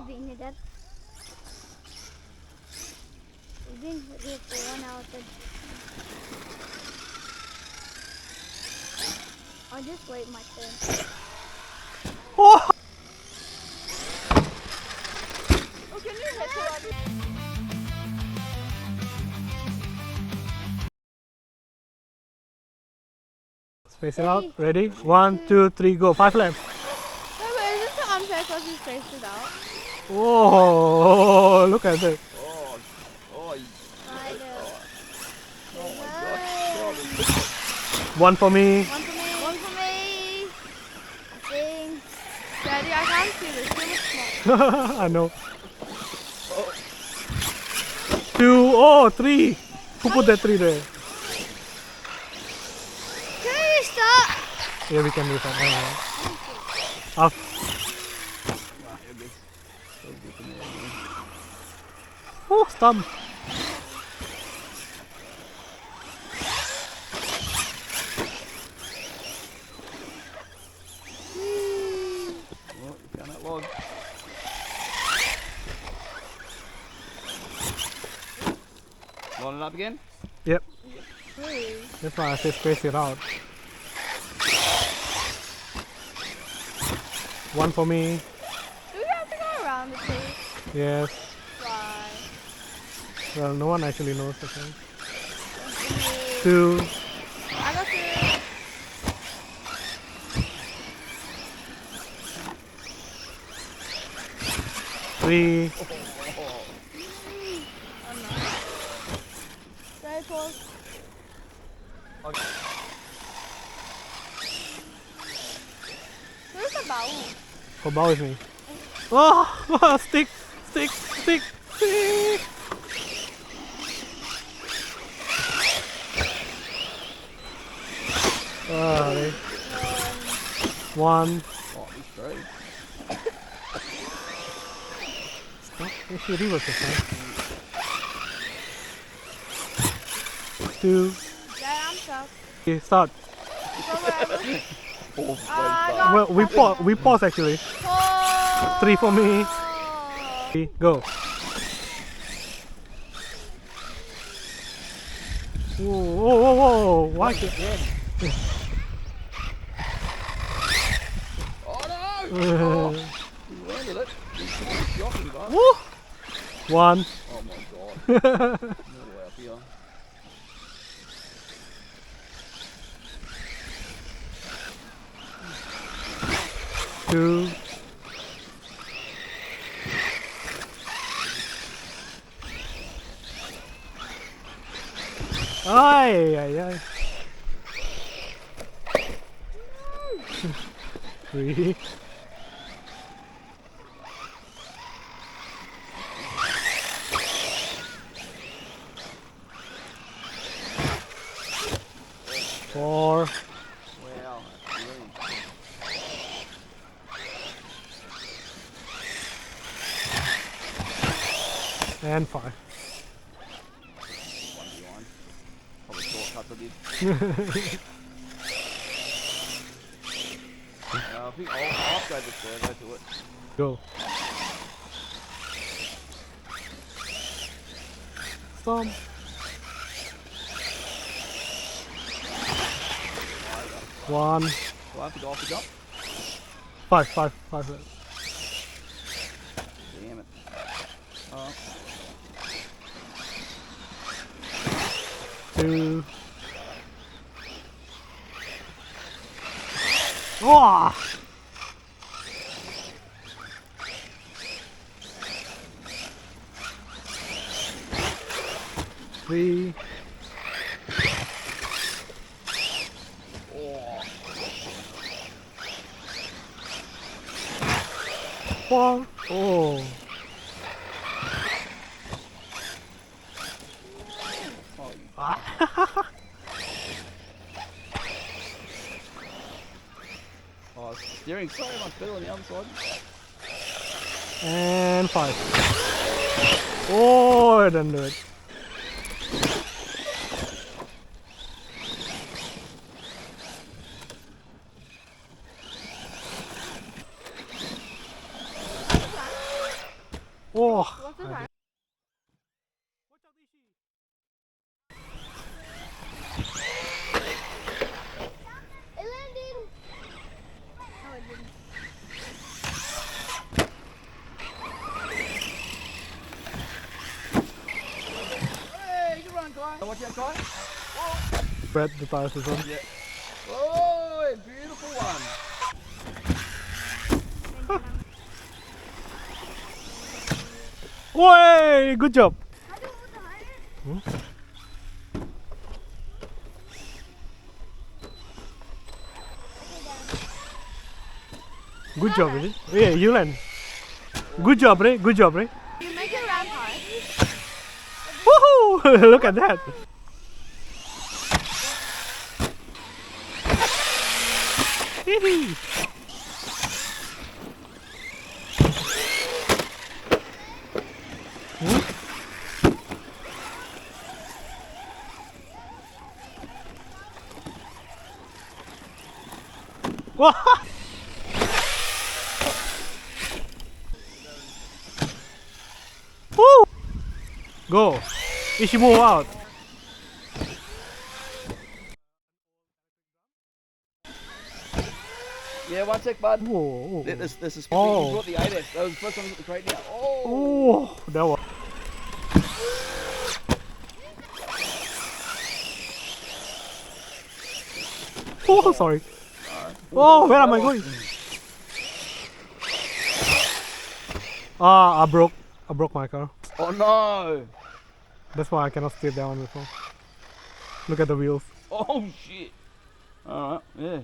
been here, Dad? We've been here for 1 hour. I'll just wait my turn. Oh! Oh, can you hit it? Space it out. Ready? 1, 2, 3, go. 5 laps. Wait, is this the unfair because you spaced it out? Oh, look at that. Oh, oh, I do. oh my God. One for me. One for me. One for me. Ding. Daddy, I can't see this. Too much smoke. I know. 2, oh, 3. Who put that 3 there? Can you stop? Yeah, we can do that. Up. Oh, stop. Oh, you found that log. Line it up again? Yep. Please. That's why I say space it out. 1 for me. Do we have to go around the tree? Yes. Why? Well, no one actually knows the thing. 2. I got to. 3. Oh no. Stay pause. Where's the bowl? Hobao is me. Oh, stick, stick, stick, stick. Ready? 1. Oh, he's straight. Stop. Actually, reverse this time. 2. Yeah, I'm stuck. Okay, start. Go wherever. Oh, Well, we pause actually. 3 for me. 3, go. Whoa, whoa, whoa, whoa. Why? oh no! Oh, he landed it. He's shocking, but. Woo! 1. Oh my God. No way up here. 2. Ay, ay, ay. 3. Four. Wow. That's really And 5. 1v1. Probably shortcuts I did. I think I'll upgrade the servo to it. Go. Stop. 1. Do I have to go off the jump? 5. Damn it. 2. Oh! 3. Oh. 4. Oh. Oh, steering so much better on the other side. And 5. Oh, I didn't do it. Red the tires is on. Yeah. Oh, beautiful one. Way! Good job. Good job, Ray. Yeah, you land. Good job, Ray. Good job, Ray. You make it round hard. Woohoo! Look at that. Hee-hee. Wah! Woo! Go. Ishimu out. Yeah, one sec, bud. Whoa. This is Oh. You brought the 8S. That was the first one at the crate now. Oh. Oh, that was. Oh, sorry. Oh, where am I going? Ah, I broke my car. Oh no. That's why I cannot steer down before. Look at the wheels. Oh shit. Alright, yeah.